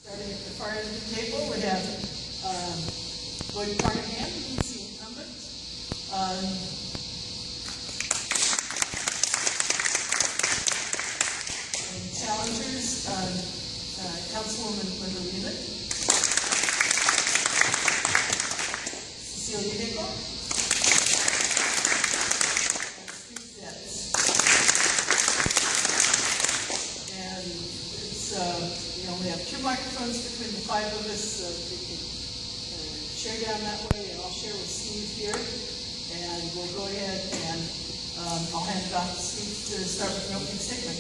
Starting at the far end of the table, we have Lloyd Carnahan, who's the incumbent. And challengers, Councilwoman Linda Wheeler, Cecilia Hickle, and Steve Betts. And it's, we only have 2 microphones between the 5 of us, so we can share down that way, and I'll share with Steve here. And we'll go ahead and I'll hand it off to Steve to start with an opening statement.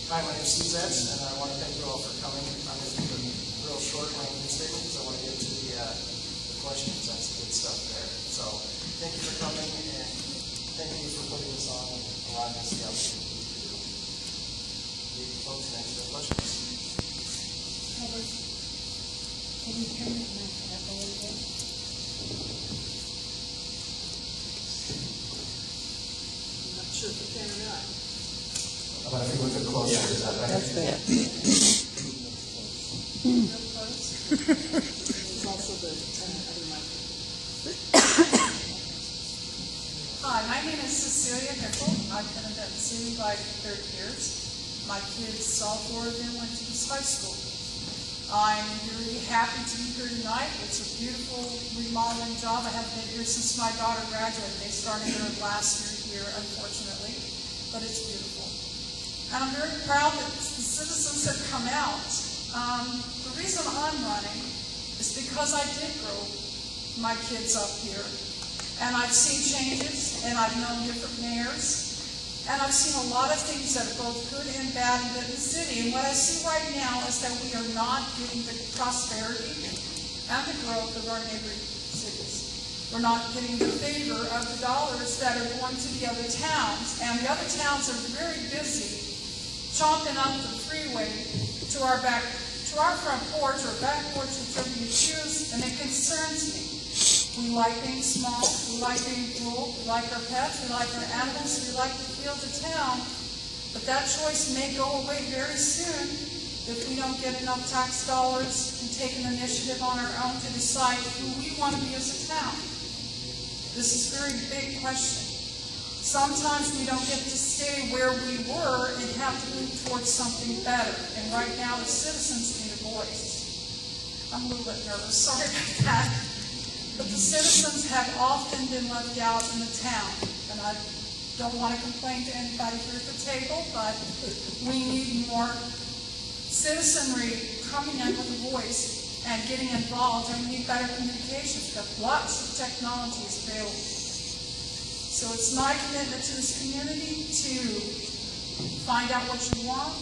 Hi, my name is Steve Betts, and I want to thank you all for coming. I'm going to do a real short opening statement because I want to get to the questions. That's good stuff there. So thank you for coming, and thank you for putting this on and allowing us the opportunity to lead you folks and answer their questions. Can you turn the mic up a little bit? I'm not sure if we can or not. But if we look closer, is that better? That's better. Real close. There's also the other microphone. Hi, my name is Cecilia Hickle. I've been in Benton City by 30 years. My kids, all 4 of them, went to this high school. I'm really happy to be here tonight. It's a beautiful remodeling job. I haven't been here since my daughter graduated. They started her last year here, unfortunately, but it's beautiful. And I'm very proud that the citizens have come out. The reason I'm running is because I did grow my kids up here. And I've seen changes, and I've known different mayors. And I've seen a lot of things that are both good and bad in Benton City. And what I see right now is that we are not getting the prosperity and the growth of our neighboring cities. We're not getting the favor of the dollars that are going to the other towns. And the other towns are very busy chomping up the freeway to our front porch or back porch, whichever you choose, and it concerns me. We like being small, we like being rural, we like our pets, we like our animals, we like the feel of the town, but that choice may go away very soon if we don't get enough tax dollars and take an initiative on our own to decide who we want to be as a town. This is a very big question. Sometimes we don't get to stay where we were and have to move towards something better. And right now, the citizens need a voice. I'm a little bit nervous, sorry about that. But the citizens have often been left out in the town. And I don't want to complain to anybody here at the table, but we need more citizenry coming in with a voice and getting involved, and we need better communications because lots of technology is available. So it's my commitment to this community to find out what you want,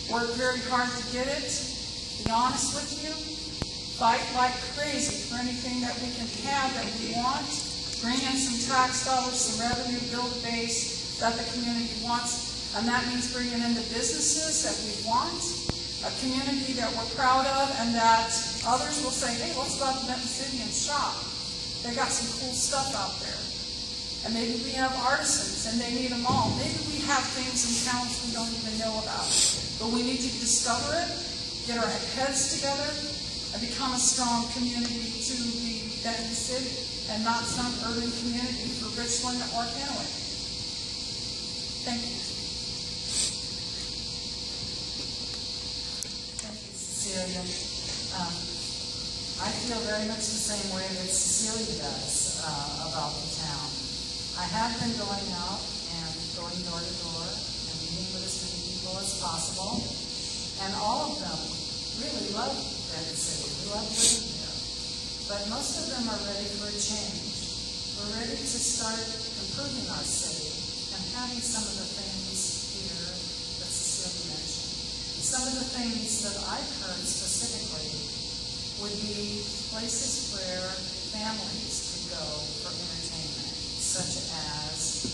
work very hard to get it, be honest with you, fight like crazy for anything that we can have that we want, bring in some tax dollars, some revenue, build a base that the community wants, and that means bringing in the businesses that we want, a community that we're proud of, and that others will say, hey, let's go out to Benton City and shop. They got some cool stuff out there. And maybe we have artisans, and they need them all. Maybe we have things in towns we don't even know about. But we need to discover it, get our heads together, and become a strong community to be Benton City, and not some urban community for Richland or Kennewick. Thank you. Thank you, Cecilia. I feel very much the same way that Cecilia does about the town. I have been going out and going door to door and meeting with as many people as possible, and all of them really love Benton City. They love living here. But most of them are ready for a change. We're ready to start improving our city and having some of the things here that Cecilia mentioned. Some of the things that I've heard specifically would be places where families could go for entertainment, such as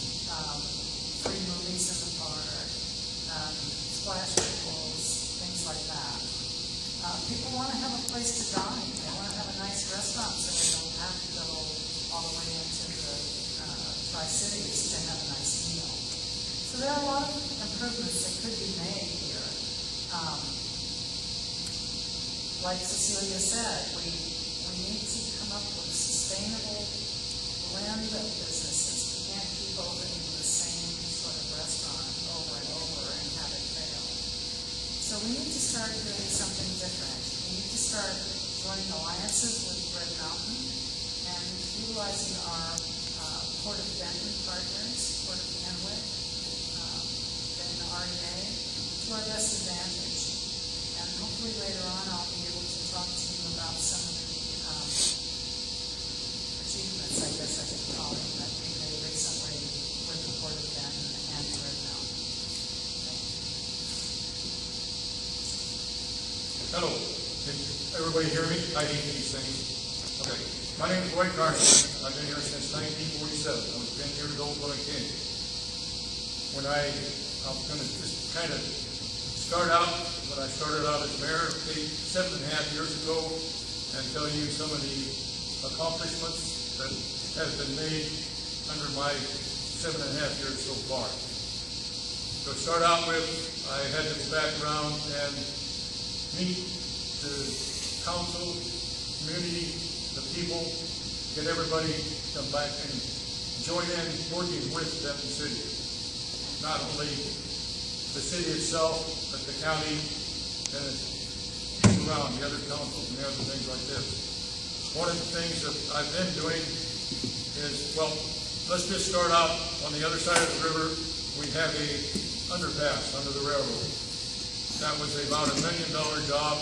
free movies in the park, splash pools, things like that. People want to have a place to dine. They want to have a nice restaurant so they don't have to go all the way into the Tri-Cities to have a nice meal. So there are a lot of improvements that could be made here. like Cecilia said, we need to come up with a sustainable blend of businesses. We can't keep opening the same sort of restaurant over and over and have it fail. So we need to start doing something different. We need to start joining alliances with Red Mountain and utilizing our Port of Denton partners, Port of Kennewick, and REA to our best advantage. And hopefully later on I'll be able to talk to you about some of the achievements, I guess I could call them, that we made recently with the Port of Denton and Red Mountain. Thank you. Hello, can everybody hear me? I hate these things. Okay, my name is Dwight Carson. I've been here since 1947. I was 10 years old when I came. I'm going to just kind of start out, when I started out as mayor 7.5 years ago, and tell you some of the accomplishments that have been made under my 7.5 years so far. So to start out with, I had to go back around and meet the council, community, the people, get everybody to come back and join in working with Denton City. Not only the city itself, but the county and around the other councils and the other things like this. One of the things that I've been doing is, well, let's just start out on the other side of the river. We have a underpass under the railroad. That was about $1 million job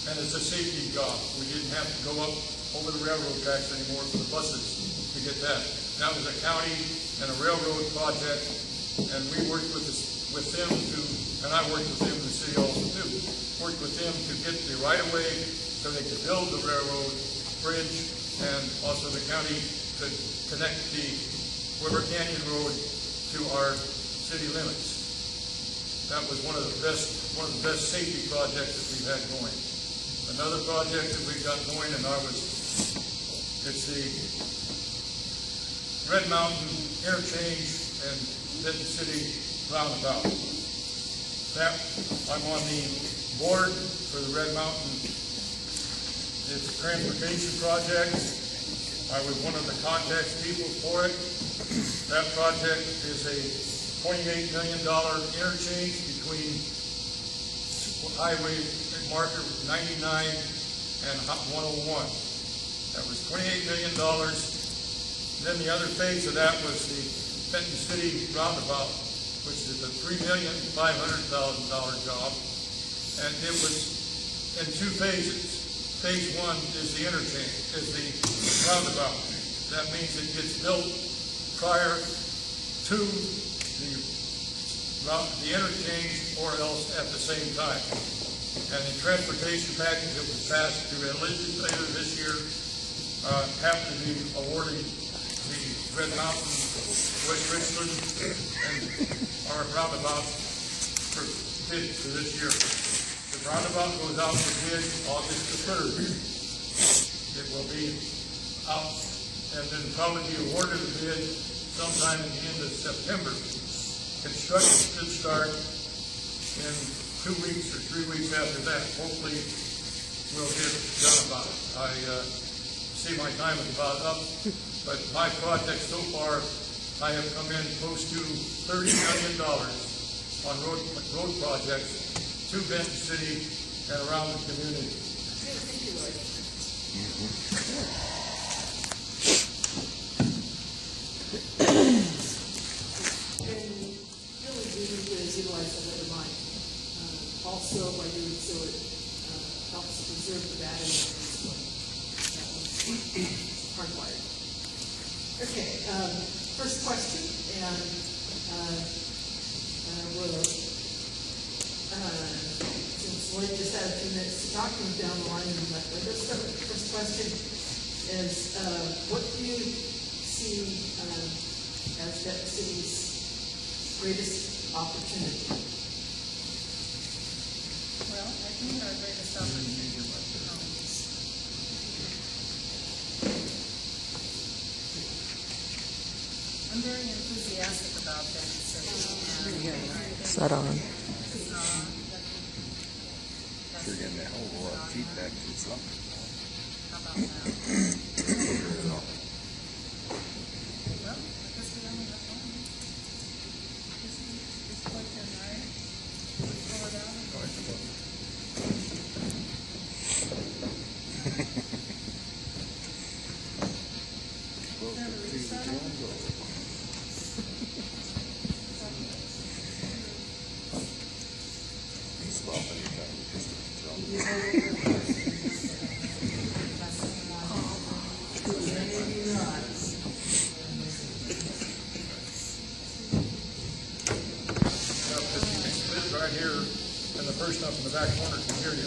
and it's a safety job. We didn't have to go up over the railroad tracks anymore for the buses to get that. That was a county and a railroad project, and we worked with them and I worked with them in the city also too, worked with them to get the right-of-way so they could build the railroad bridge, and also the county could connect the Weber Canyon Road to our city limits. That was one of the best safety projects that we've had going. Another project that we've got going, it's the Red Mountain Interchange and Denton City Roundabout. That, I'm on the board for the Red Mountain. It's a transportation project. I was one of the contact people for it. That project is a $28 million interchange between highway marker 99 and 101. That was $28 million. Then the other phase of that was the Denton City Roundabout, which is a $3,500,000 job. And it was in two phases. Phase one is the interchange, is the roundabout. That means it gets built prior to the interchange or else at the same time. And the transportation package that was passed through a legislature this year happened to be awarding the Red Mountain, West Richland, and our roundabout for bid for this year. The roundabout goes out for bid August the 3rd. It will be out and then probably be awarded a bid sometime at the end of September. Construction should start in 2 weeks or 3 weeks after that. Hopefully we'll get done about it. I see my time is about up, but my project so far, I have come in close to $30 million on road projects to Denton City and around the community. Thank you, Lloyd. And really, we need to utilize that other mine. Also, by doing so, it helps preserve the battery. That one's hardwired. Okay, first question, and since Lloyd just had a few minutes to talk to him down the line, let's start with the first question is, what do you see as Denton City's greatest opportunity? Well, I think our greatest opportunity is I'm very enthusiastic about Denton City. And I think Set on. that You're getting a hell of a lot of feedback from some. How about that? Well, I guess we only have one. It's plugged in, right? Let's pull it out. He's swapping your time. Maybe not. Sit right here, and the person up in the back corner can hear you.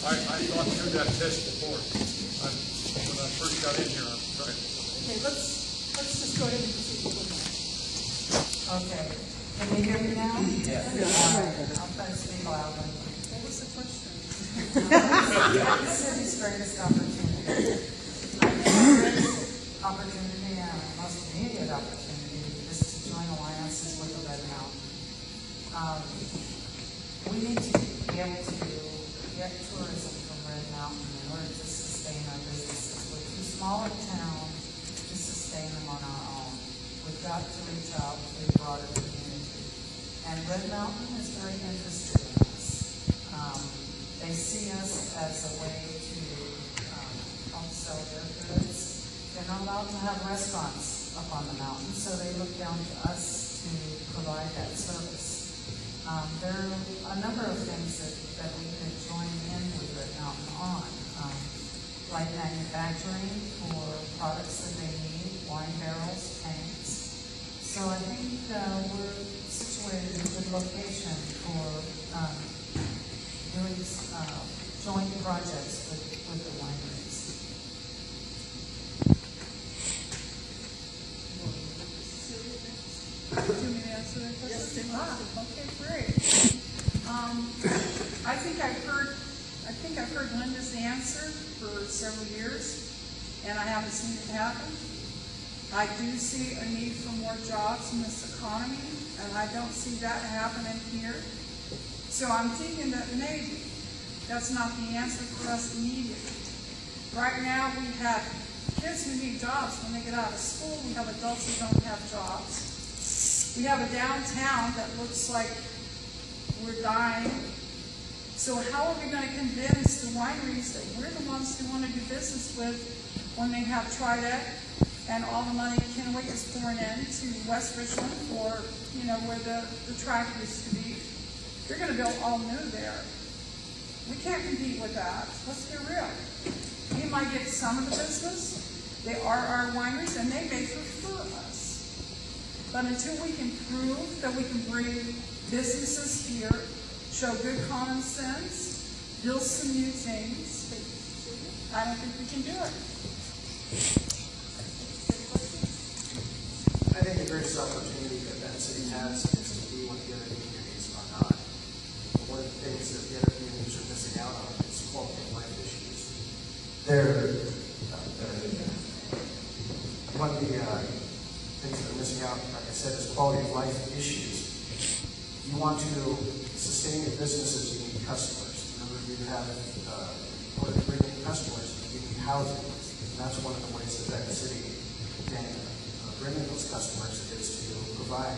I thought through that test before. When I first got in here, I tried. Okay, let's just go ahead and proceed with it. Okay, can you hear me now? Yeah. All right, I'll try to speak loudly. What was the question? The city's greatest opportunity. I think our greatest opportunity and our most immediate opportunity is to join alliances with the Red Mountain. We need to be able to get tourism from Red Mountain in order to sustain our businesses. We're too small a town to sustain them on our own. We've got to reach out to the broader community. And Red Mountain is very interested in us. They see us as a way to help sell their goods. They're not allowed to have restaurants up on the mountain, so they look down to us to provide that service. There are a number of things that we could join in with Red Mountain on, like manufacturing for products that they need, wine barrels, tanks. So I think we're situated in a good location for doing joint projects with the wineries. Do you want me to answer that question? Yes, Tim. Okay, great. I think I've heard Linda's answer for several years, and I haven't seen it happen. I do see a need for more jobs in this economy, and I don't see that happening here. So I'm thinking that maybe that's not the answer for us immediately. Right now, we have kids who need jobs when they get out of school. We have adults who don't have jobs. We have a downtown that looks like we're dying. So how are we going to convince the wineries that we're the ones who want to do business with when they have Tridec and all the money Kennewick is pouring into West Richland for, where the track used to be? They're going to build all new there. We can't compete with that. Let's be real. We might get some of the business. They are our wineries, and they may prefer us. But until we can prove that we can bring businesses here, show good common sense, build some new things, I don't think we can do it. I think the greatest opportunity that Benton City has is to be what the other communities are not. One of the things that the other communities are missing out on is quality of life issues. One of the things that are missing out, like I said, is quality of life issues. You want to sustain your businesses, you need customers. In order to bring in customers, you need housing. And that's one of the ways that Benton City can bring in those customers is to provide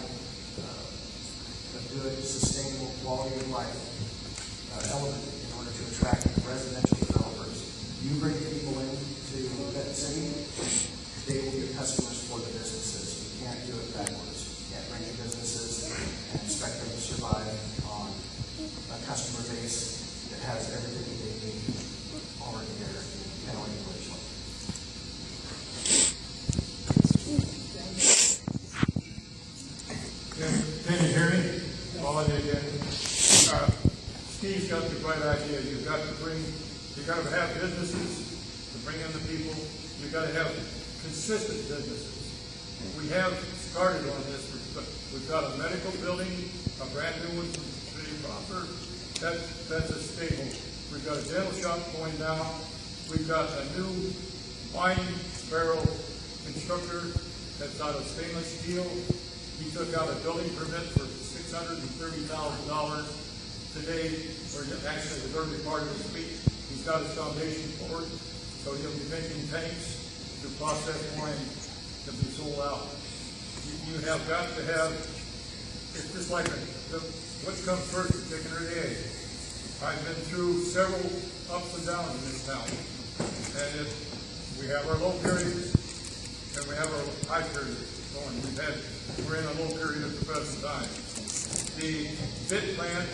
a good, sustainable quality of life element in order to attract residential developers. You bring people into Benton City, they will be customers for the businesses. You can't do it backwards. You can't bring in businesses and expect them to survive on a customer base that has everything that they need already there in Kennewick and Richland. Can you hear me? Quality again. Steve's got the right idea. You've got to have businesses to bring in the people. You've got to have consistent businesses. We have started on this. We've got a medical building, a brand new one from the city proper. That's a stable. We've got a dental shop going down. We've got a new wine barrel constructor that's out of stainless steel. He took out a building permit for $6 $630,000. Today, or actually the early part of this week, he's got his foundation poured, so he'll be making tanks to process wine to be sold out. You have got to have, it's just like what comes first, the chicken or the egg? I've been through several ups and downs in this town. And we have our low periods and we have our high periods going. We're in a low period at the present time. The bid plant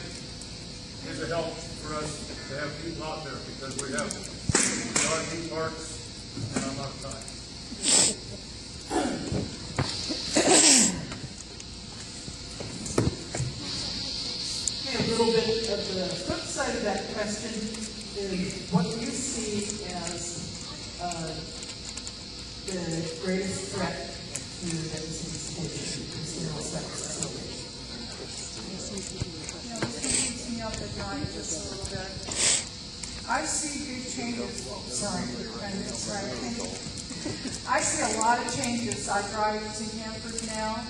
is a help for us to have people out there because we have RV parks and I'm out of time. Okay, a little bit of the flip side of that question is what you see as the greatest threat to Edison Station, consumer sex facility. This keeps me up at night just a little bit. I see big changes, I see a lot of changes. I drive to Hanford now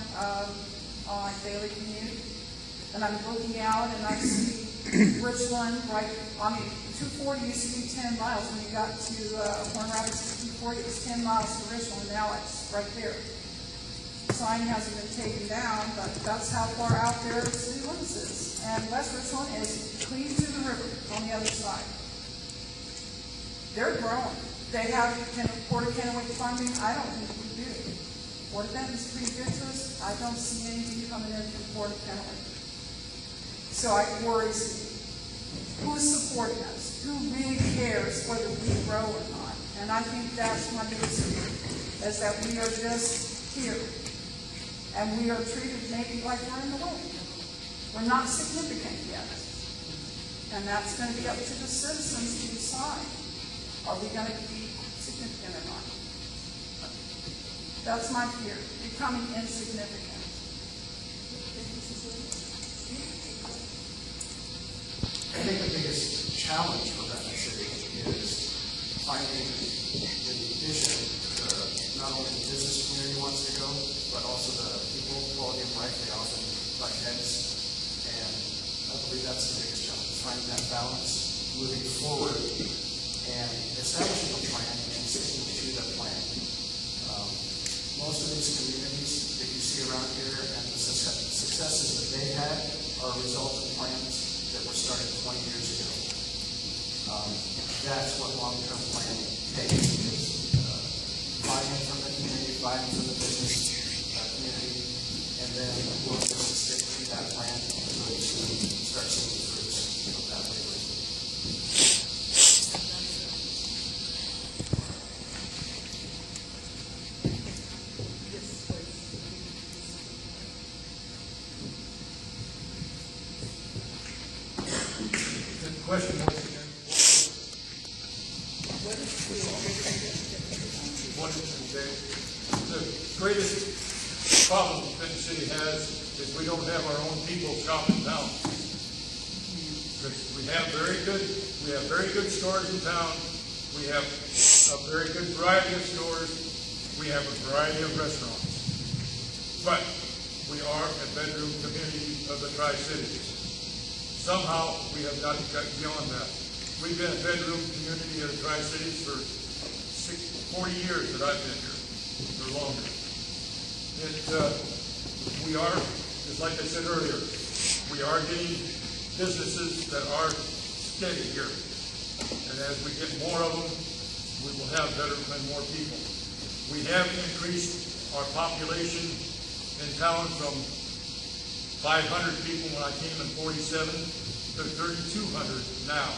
on my daily commute, and I'm looking out and I see Richland, right, 240 used to be 10 miles. When you got to Horn Rapids, 240, it was 10 miles to Richland, now it's right there. Sign hasn't been taken down, but that's how far out there city limits is. And West Richland is clean to the river on the other side. They're growing. They have Port of Kennewick funding. I don't think we do. Port of Benton's pretty good to us. I don't see anything coming in from Port of Kennewick. So it worries me. Who's supporting us? Who really cares whether we grow or not? And I think that's my biggest fear, is that we are just here. And we are treated maybe like we're in the way. We're not significant yet. And that's going to be up to the citizens to decide. Are we going to be significant or not? That's my fear, becoming insignificant. I think the biggest challenge for Benton City is finding the vision not only the business community wants to go, but also the people, quality of life. They often butt heads, and I believe that's the biggest challenge, finding that balance, moving forward, and establishing a plan and sticking to that plan. Most of these communities that you see around here and the successes that they had are a result of plans that were started 20 years ago. That's what long-term planning takes, is buy-in from the community, buy-in from the business community, and then willingness to stick to that plan until you start seeing the fruits of that labor. The question was again, what is the greatest problem Benton City has is we don't have our own people shopping town. We have very good stores in town. We have a very good variety of stores. We have a variety of restaurants. But we are a bedroom community of the Tri-Cities. Somehow, we have got to get beyond that. We've been a bedroom community of the Tri-Cities for 40 years that I've been here, or longer. We are, just like I said earlier, we are getting businesses that are steady here. And as we get more of them, we will have better and more people. We have increased our population in town from 500 people when I came in 47 to 3,200 now.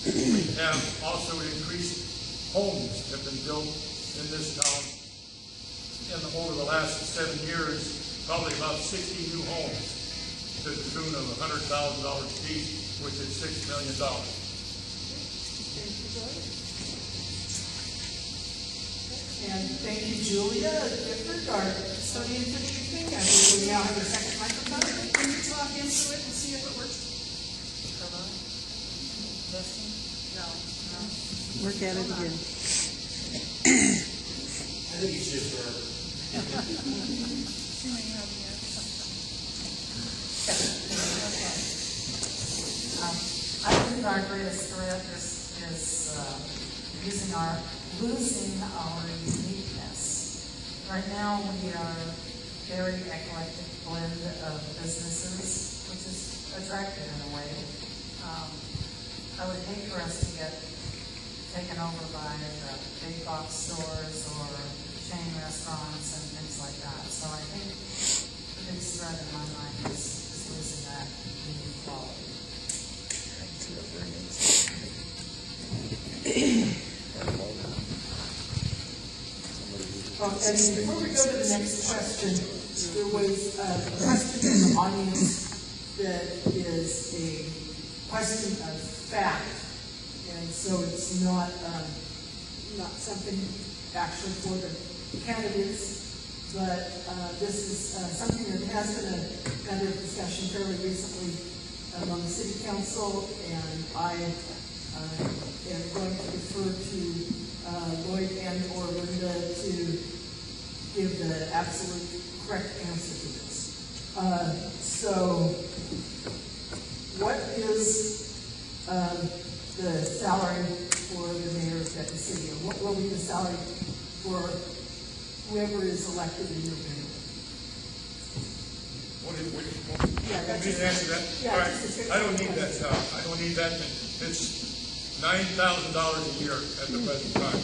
We have also increased homes have been built in this town over the last 7 years, probably about 60 new homes to the tune of $100,000 each, which is $6 million. And thank you, Julia Gifford, our custodian for the evening. I believe we now have a second microphone. Can you talk into it and see if it works? Hello? Listen? No. Work at it again. I think you should. She may have, yeah. I think our greatest threat is losing our uniqueness. Right now, we are a very eclectic blend of businesses, which is attractive in a way. I would hate for us to get taken over by the big box stores or chain restaurants and things like that. So I think the biggest threat in my mind is losing that unique quality. And before we go to the next question, there was a question in the audience that is a question of fact, and so it's not something actually for the candidates, but this is something that has been a matter of discussion fairly recently among the city council, and I am going to defer to Lloyd and or Linda to give the absolute correct answer to this. So, what is the salary for the mayor of Benton City, or what will be the salary for whoever is elected in your mayor? Yeah, that's me to answer that? Yeah, All right. I don't need that, I don't need that. It's $9,000 a year at the present time.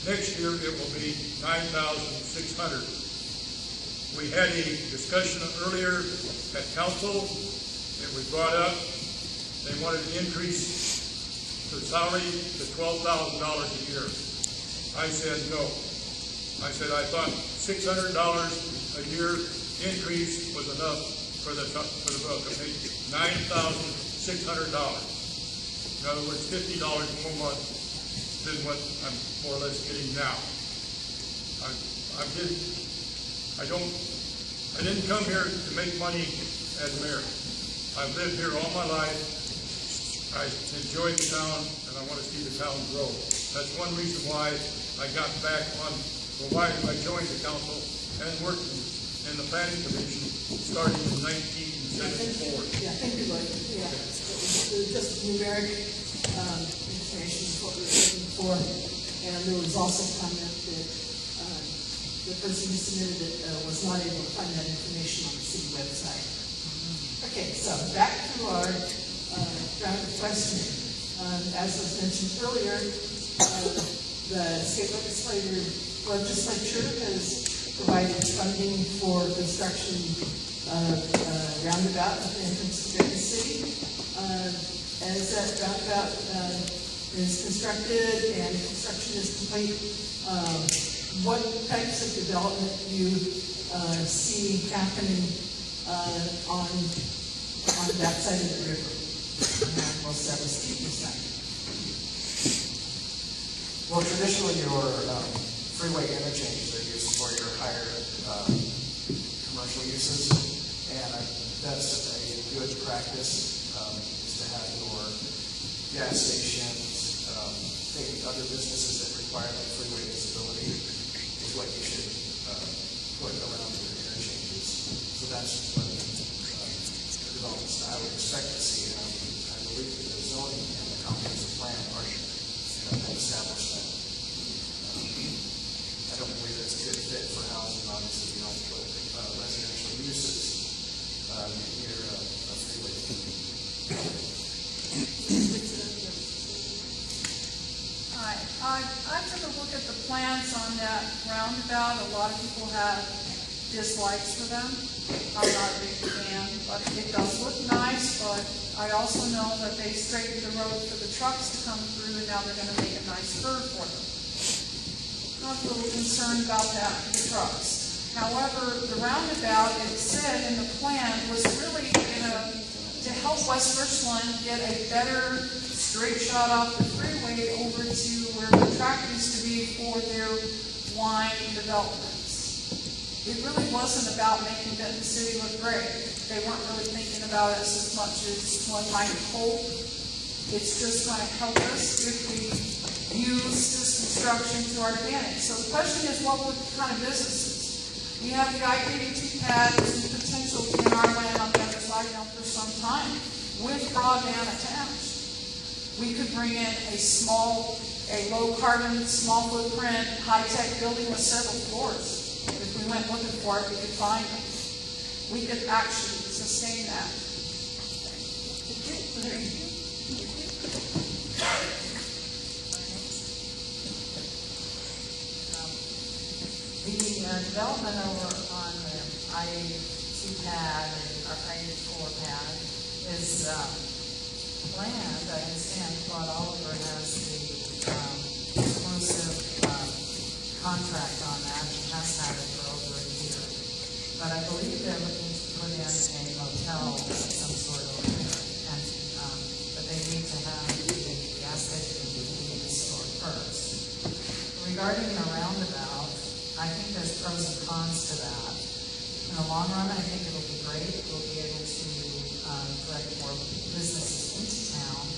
Next year, it will be $9,600. We had a discussion earlier at council. It was brought up. They wanted to increase the salary to $12,000 a year. I said no. I said I thought $600 a year increase was enough for the vote to pay $9,600. In other words, $50 more month than what I'm more or less getting now. I didn't come here to make money as mayor. I've lived here all my life. I enjoy the town, and I want to see the town grow. That's one reason why I got back on, or why I joined the council and worked in the planning commission starting in 1974. Yeah, thank you, Lloyd. Yeah, it was just numeric information is what we were looking for, and there was also comment that the person who submitted it was not able to find that information on the city website. Okay, so back to our round of questioning. As was mentioned earlier, the state legislature has provided funding for construction of roundabout at the entrance to Benton City. As that roundabout is constructed and construction is complete, what types of development do you see happening on that side of the river? And we'll start with Steve this time. Well, traditionally, your freeway interchanges are used for your higher commercial uses, and that's a good practice, is to have your gas stations, maybe other businesses that require that freeway visibility is what you should put around your interchanges. So that's what developments that I would expect to see, and I believe that the zoning and the comprehensive plan are established that. I don't believe it's a good fit for housing, obviously. You don't put residential uses near a freeway. I took a look at the plans on that roundabout. A lot of people have dislikes for them. I'm not a big fan, but it does look nice, but I also know that they straightened the road for the trucks to come through, and now they're going to make a nice curve for them. I was a little concerned about that for the trucks. However, the roundabout, it said in the plan, was really to help West Richland get a better straight shot off the freeway over to where the track used to be for their wine developments. It really wasn't about making Benton City look great. They weren't really thinking about us as much as one might hope. It's just going to help us if we use this construction to our advantage. So the question is, what kind of businesses? We have the I-82 pad, there's potential in our land on the other side deciding on for some time, with broadband attached. We could bring in a low carbon, small footprint, high-tech building with several floors. If we went looking for it, we could find them. We could actually sustain that. The development over on the I-82 pad, or I-84 pad, is planned. I understand Claude Oliver has the exclusive contract on that, and has had it for over a year. But I believe they're looking to put in a motel of some sort over there, and but they need to have the gas station and convenience store first. Regarding the roundabout, I think there's pros and cons to that. In the long run, I think it'll be great. We'll be able to direct more businesses into town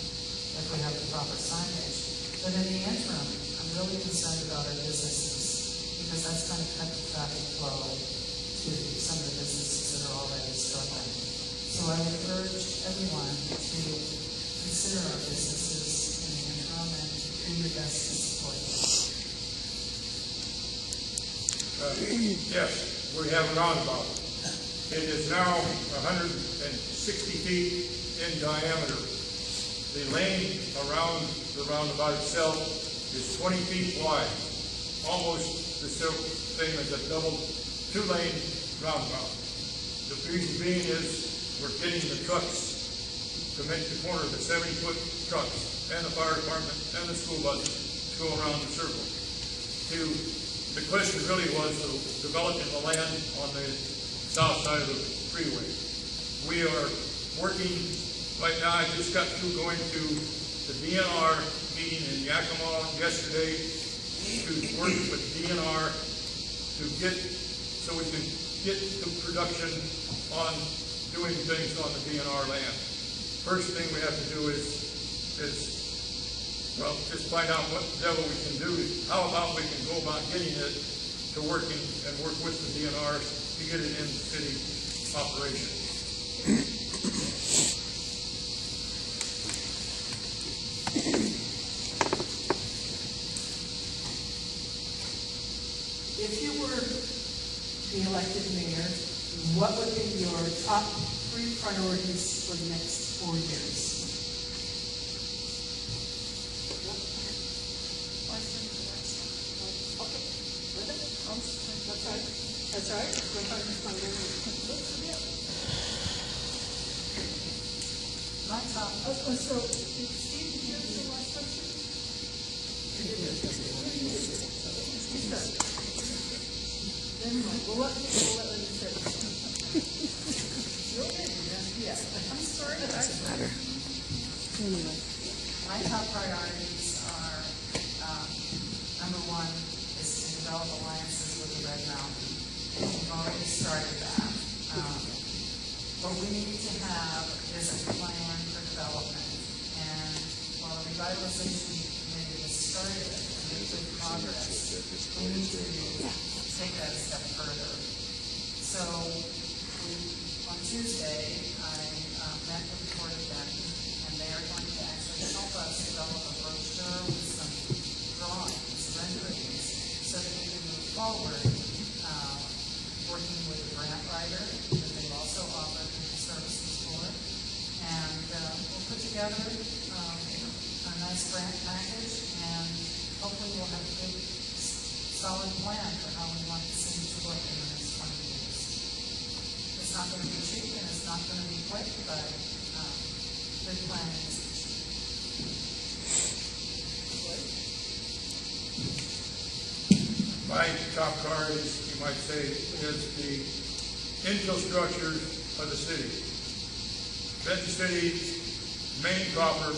if we have the proper signage. But in the interim, I'm really concerned about our businesses because that's going to cut the traffic flow to some of the businesses that are already struggling. So I would urge everyone to consider our businesses in the interim and do your best to support them. Yes, we have a roundabout. It is now 160 feet in diameter. The lane around the roundabout itself is 20 feet wide, almost the same as a double two-lane roundabout. The reason being is we're getting the trucks to make the corner, the 70-foot trucks, and the fire department and the school buses to go around the circle. The question really was developing the land on the south side of the freeway. We are working right now. I just got through going to the DNR meeting in Yakima yesterday to work with DNR to get, so we can get the production on doing things on the DNR land. First thing we have to do is well, just find out what the devil we can do. How about we can go about getting it to working and work with the DNR to get it in city operation. If you were the elected mayor, what would be your top 3 priorities for the next 4 years? That's all right. My top So, Steve, did you have the last question? Never mind. We'll let you finish. Yeah. I'm sorry, My top priorities are, number one, is to develop alliances with the Red Mountain. We've already started that. What we need to have is a plan for development. And while the revitalization committee has started and made good progress, we need to take that a step further. So on Tuesday, I met with the Board of Denton, and they are going to actually help us develop a brochure with some drawings, renderings, so that we can move forward, working with a grant writer that they also offer services for. And we'll put together a nice grant package, and hopefully we'll have a good, solid plan for how we want the city to look in the next 20 years. It's not going to be cheap and it's not going to be quick, but good planning is My top priorities, you might say, is the infrastructure of the city. Benton City's main problem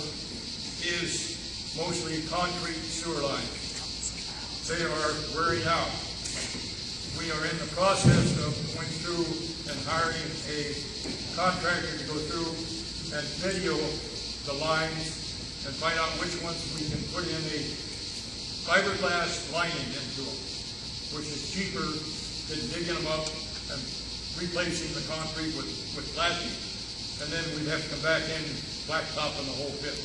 is mostly concrete sewer lines. They are wearing out. We are in the process of going through and hiring a contractor to go through and video the lines and find out which ones we can put in a fiberglass lining into them, which is cheaper than digging them up and replacing the concrete with plastic. and then we'd have to come back in, blacktop on the whole pit.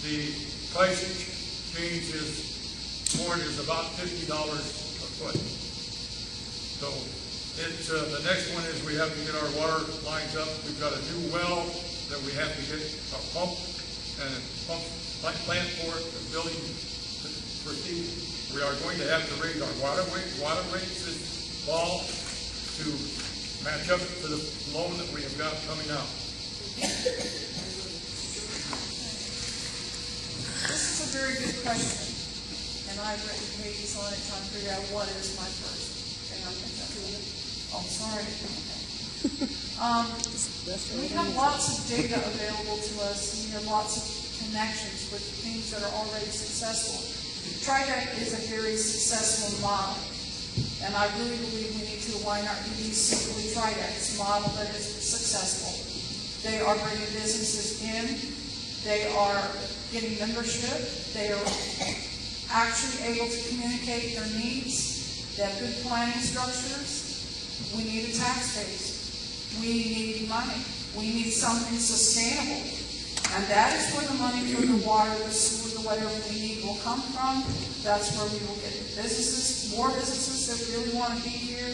The price change for it is about $50 a foot. So it's, the next one is we have to get our water lines up. We've got a new well that we have to get a pump and a pump plant for it, the building proceed. We are going to have to raise our water rates this fall to match up to the loan that we have got coming out. This is a very good question, and I've written pages on it trying to figure out what is my first. And I'm going to, oh, sorry. We have lots of data available to us. We have lots of connections with things that are already successful. TRIDEC is a very successful model, and I really believe we need to align our EDC with TRIDEC's model that is successful. They are bringing businesses in. They are getting membership. They are actually able to communicate their needs. They have good planning structures. We need a tax base. We need money. We need something sustainable. And that is where the money for the water, the sewer, the whatever we need will come from. That's where we will get businesses, more businesses that really want to be here.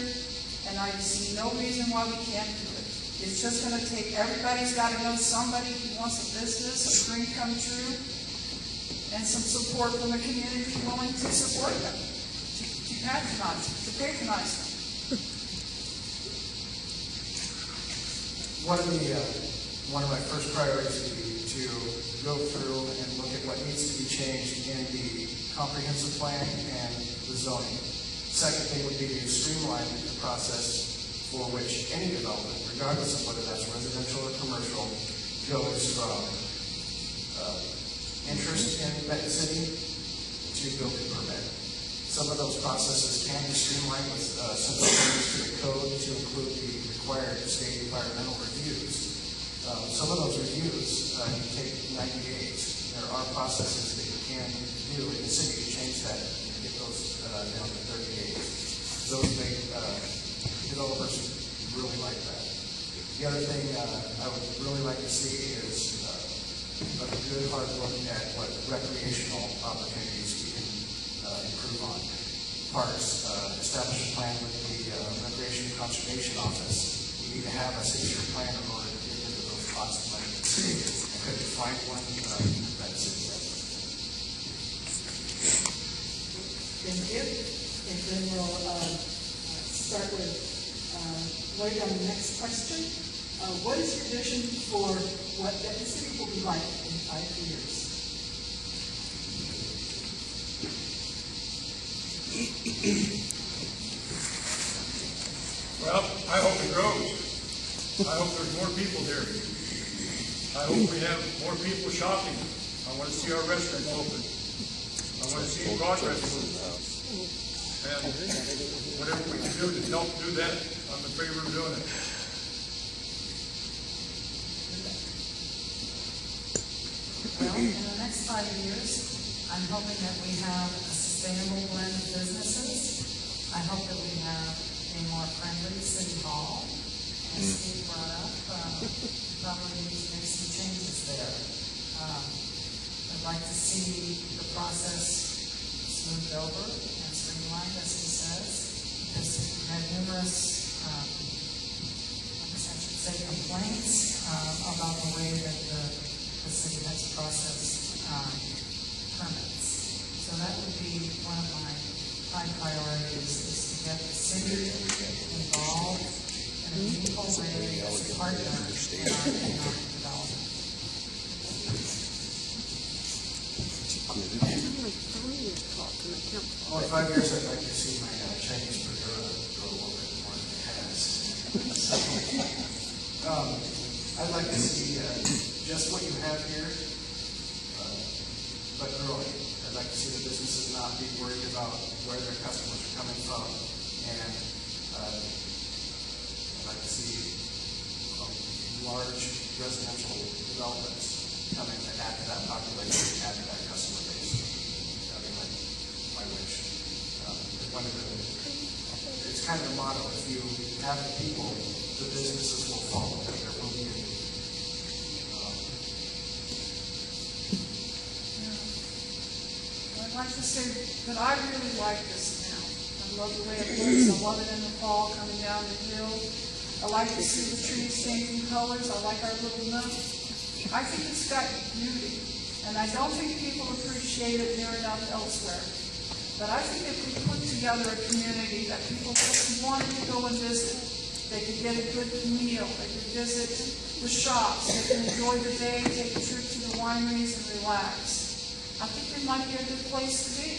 And I see no reason why we can't do it. It's just going to take, everybody's got to know somebody who wants a business, a dream come true, and some support from the community willing to support them, to patronize them. One of my first priorities would be to go through and look at what needs to be changed in the comprehensive plan and the zoning. Second thing would be to streamline the process for which any development, regardless of whether that's residential or commercial, goes from interest in Benton City to building permit. Some of those processes can be streamlined with simple changes to the code to include the required state environmental reviews. Some of those reviews can take 90 days. There are processes that you can do in the city to change that and get those down to 30 days. Those make developers really like that. The other thing I would really like to see is a good hard look at what recreational opportunities we can improve on. Parks, establish a plan with the Recreation and Conservation Office. We need to have a 6-year plan in order to get into those pots of money. I couldn't find one that's it yet. Thank you. And then we'll start with Lloyd on the next question. What is your vision for what Benton City will be like in 5 years? Well, I hope it grows. I hope there's more people here. I hope we have more people shopping. I want to see our restaurants open. I want to see progress move. And whatever we can do to help do that, I'm in favor of doing it. Well, in the next 5 years, I'm hoping that we have a sustainable blend of businesses. I hope that we have a more friendly city hall. As Steve brought up, probably need to make some changes there. I'd like to see the process smoothed over and streamlined, as he says, because we've had numerous, I guess I should say, complaints about the way that the city has processed permits. So that would be one of my high priorities, is to get the city involved in a meaningful way as a partner in our economic development. Well, in 5 years, I'd like to see my Chinese Perdura grow a little bit more than it has. I'd like to see just what you have here, but growing. I'd like to see the businesses not be worried about where their customers are coming from, and I'd like to see large residential developments coming to add to that population, add to that customer base. That'd be my wish. It's kind of a motto: if you have the people, the businesses will follow. There will be a need. like to say that I really like this now. I love the way it looks. I love it in the fall coming down the hill. I like to see the trees changing colors. I like our little nook. I think it's got beauty, and I don't think people appreciate it near enough elsewhere. But I think if we put together a community that people wanted to go and visit, they could get a good meal, they could visit the shops, they can enjoy the day, take a trip to the wineries and relax. I think it might be a good place to be.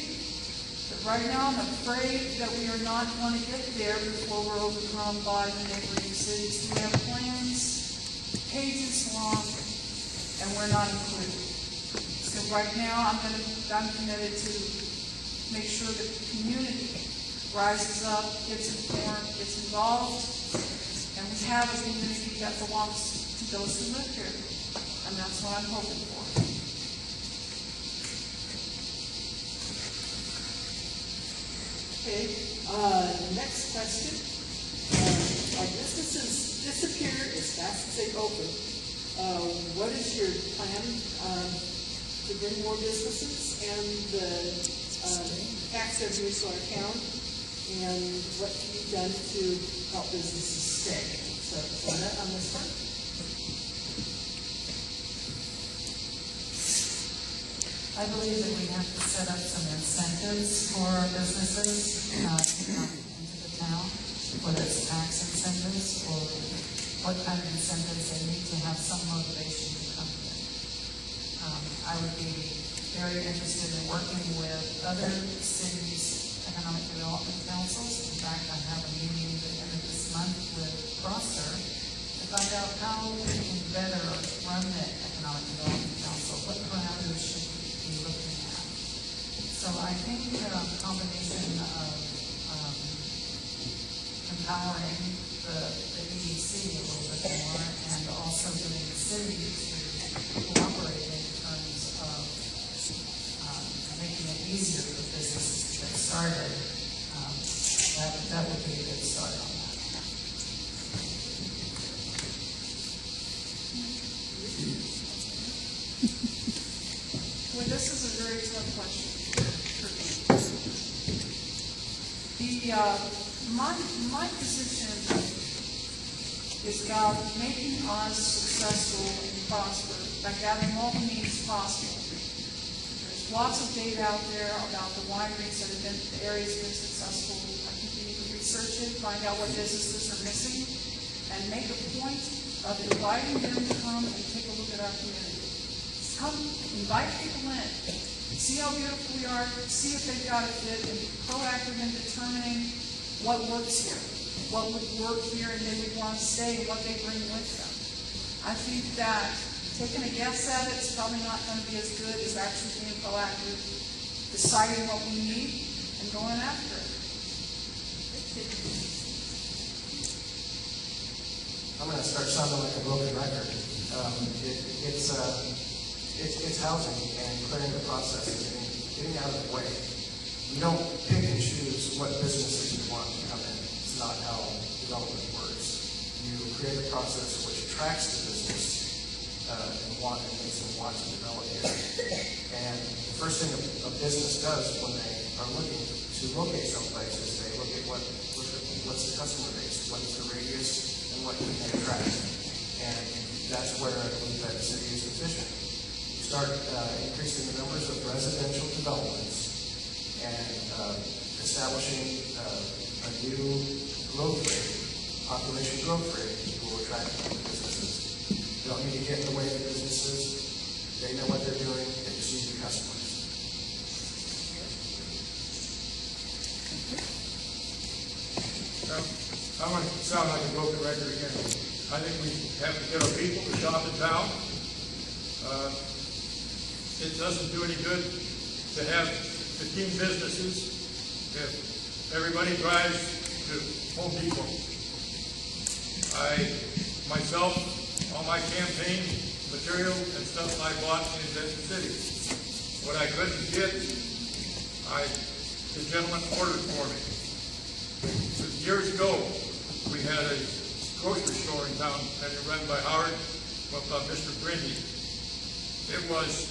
But right now, I'm afraid that we are not going to get there before we're overcome by the neighboring cities. We have plans, pages long, and we're not included. So right now, I'm committed to make sure that the community rises up, gets informed, gets involved, and we have a community that belongs to those who live here. And that's what I'm hoping for. Okay, next question. Our businesses disappear as fast as they open. What is your plan to bring more businesses and the tax revenues to our town? And what can be done to help businesses stay? So, Lynette, on this one. I believe that we have to set up some incentives for our businesses to come into the town, whether it's tax incentives or what kind of incentives they need to have some motivation to come here. I would be very interested in working with other cities' economic development councils. In fact, I have a meeting at the end of this month with Prosser to find out how we can better run the economic development council. What parameters should we be looking at? So I think a combination of empowering the EDC a little bit more and also getting the city to cooperate in terms of making it easier for businesses to get started, that would be a good start on that. Well, this is a very tough question for me. My position is about making us successful and prosper by gathering all the means possible. There's lots of data out there about the wineries that have been, the areas that have been successful. I think we need to research it, find out what businesses are missing, and make a point of inviting them to come and take a look at our community. Come, invite people in, see how beautiful we are, see if they've got a fit, and be proactive in determining what works here, what would work here, and they would want to stay, and what they bring with them. I think that taking a guess at it is probably not going to be as good as actually being proactive, deciding what we need, and going after it. I'm going to start sounding like a broken record. It's housing and clearing the processes and getting out of the way. You don't pick and choose what businesses you want to come in. It's not how development works. You create a process which attracts the business and makes them want to develop here. And the first thing a business does when they are looking to locate someplace is they look at what's the customer base, what is the radius, and what can they attract. And that's where I believe that the city is efficient. You start increasing the numbers of residential developments and establishing a new growth rate, population growth rate, will attract businesses. You don't need to get in the way of the businesses. They know what they're doing. They just need the customers. I'm going to sound like a broken record again. I think we have to get our people to shop in town. It doesn't do any good to have 15 businesses if everybody drives to Home Depot. Myself, all my campaign material and stuff I bought in Denton City. What I couldn't get, the gentleman ordered for me. Years ago, we had a grocery store in town that was run by Howard, Mr. Brindy. It was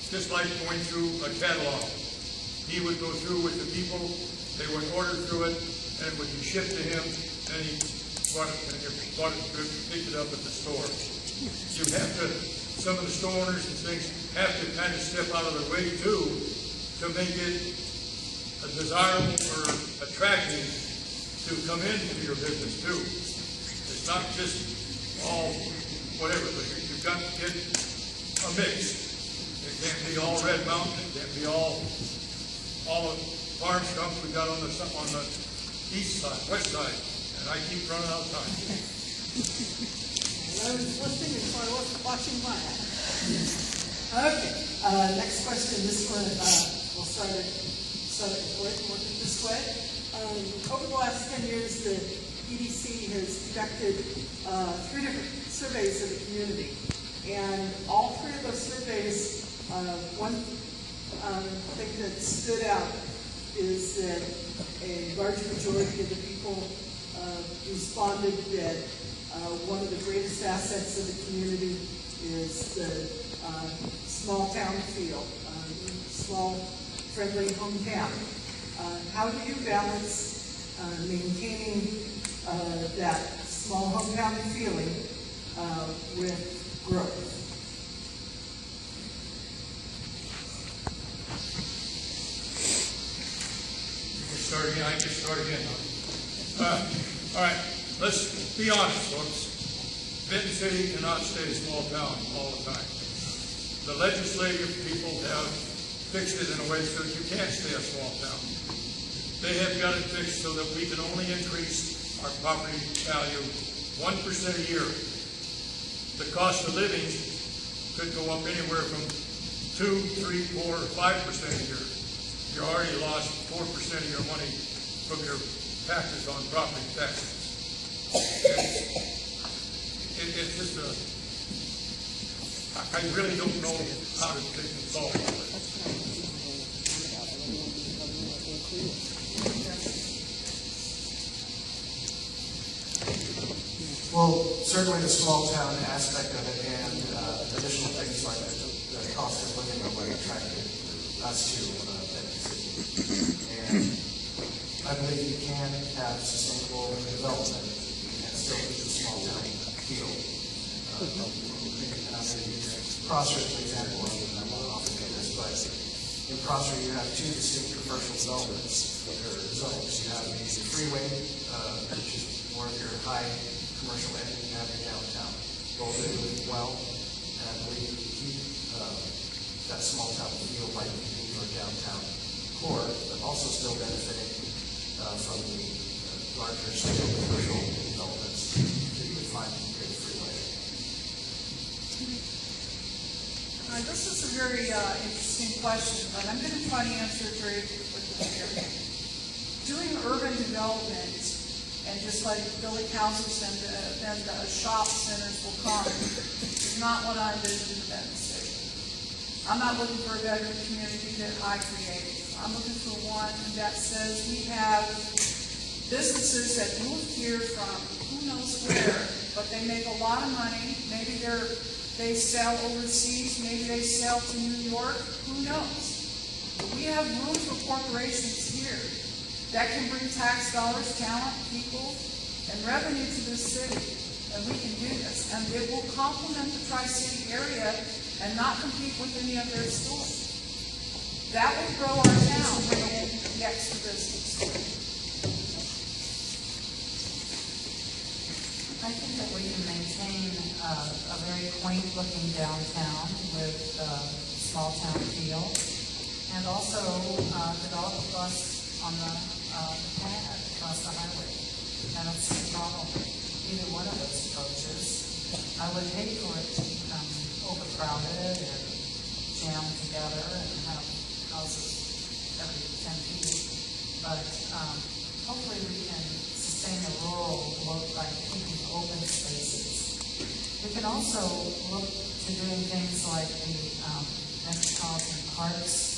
just like going through a catalog. He would go through with the people, they would order through it, and it would be shipped to him, and he picked it up at the store. You have to, some of the store owners and things have to kind of step out of their way too, to make it desirable or attractive to come into your business too. It's not just all whatever, but you've got to get a mix. It can't be all Red Mountain, it can't be all the farm stuff we got on the east side, west side, and I keep running out of time. I was listening so I wasn't watching my ad. Okay, next question. This one, we'll start it work it this way. Over the last 10 years, the EDC has conducted 3 different surveys of the community. And all 3 of those surveys, one thing that stood out is that a large majority of the people responded that one of the greatest assets of the community is the small town feel, small, friendly hometown. How do you balance maintaining that small hometown feeling with growth? I can start again. All right, let's be honest, folks. Benton City cannot stay a small town all the time. The legislative people have fixed it in a way so that you can't stay a small town. They have got it fixed so that we can only increase our property value 1% a year. The cost of living could go up anywhere from 2, 3, 4, or 5% a year. You already lost 4% of your money from your taxes on property taxes. It's just I really don't know how to take and solve it. Well, certainly the small town aspect of it and additional things like the cost of living are what attracted us to Benton City. And I believe you can have sustainable development and still keep the small town feel. And I'm going to use Prosser as an example. I won't often do this, but in Prosser you have 2 distinct commercial developments or zones. You have the freeway, which is more of your high commercial end, and you have your downtown. Both are doing well, and I believe you keep that small town feel by keeping your downtown core, but also still benefiting from the larger scale commercial developments that you would find near the freeway. This is a very interesting question, but I'm going to try to answer it very quickly here. Doing urban development and just like village houses and shop centers will come is not what I envision in Benton City. I'm not looking for a better community that I create. I'm looking for one that says we have businesses that move here from who knows where, but they make a lot of money. Maybe they sell overseas, maybe they sell to New York, who knows? But we have room for corporations here that can bring tax dollars, talent, people, and revenue to this city. And we can do this. And it will complement the Tri-City area and not compete with any of their stores. That will grow our town when it gets to business. I think that we can maintain a very quaint-looking downtown with small town feel, and also develop a bus on the pad across the highway. I don't see a problem with either one of those approaches. I would hate for it to become overcrowded and jammed together and have houses every 10 feet. But hopefully we can sustain a rural look by keeping open spaces. We can also look to doing things like the Metropolitan Parks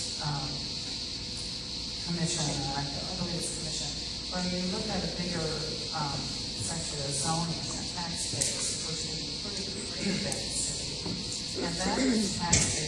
Commission, I believe it's commission, where you look at a bigger section of zoning and tax base, which would be pretty free of Benton City. And that tax